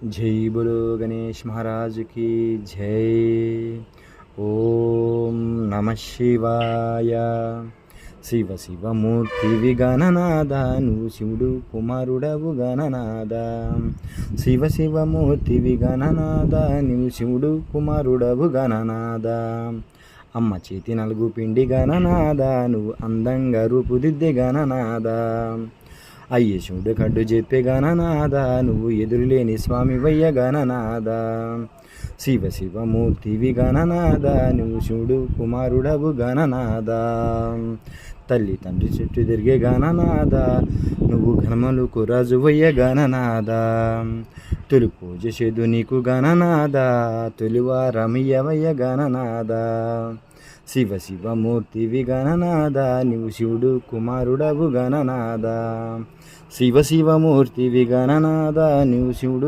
जय बोलो गणेश महाराज की जय। ओम नमः शिवाय। శివ శివమూర్తివి గణనాద నువ్వు శివుడు కుమారుడవు గణనాద. శివ శివమూర్తివి గణనాద నువ్వు శివుడు కుమారుడవు గణనాద. అమ్మ చేతి నలుగు పిండి గణనాద నువ్వు అందంగా రూపుదిద్దే గణనాద. అయ్యేశుడు కడ్డు చెప్పే గణనాద నువ్వు ఎదురులేని స్వామి వయ్య గణనాద. శివ శివమూర్తివి గణనాద నువ్వు శివుడు కుమారుడవు గణనాద. తల్లి తండ్రి చుట్టూ తిరిగే గణనాద నువ్వు ఘనములకు రాజువయ్య గణనాద. తొలి పూజ చేదు నీకు గణనాద తొలివారమయ్యవయ్య గణనాద. శివ శివమూర్తివి గణనాద నువ్వు శివుడు కుమారుడవు గణనాద. శివ శివమూర్తివి గణనాద నువ్వు శివుడు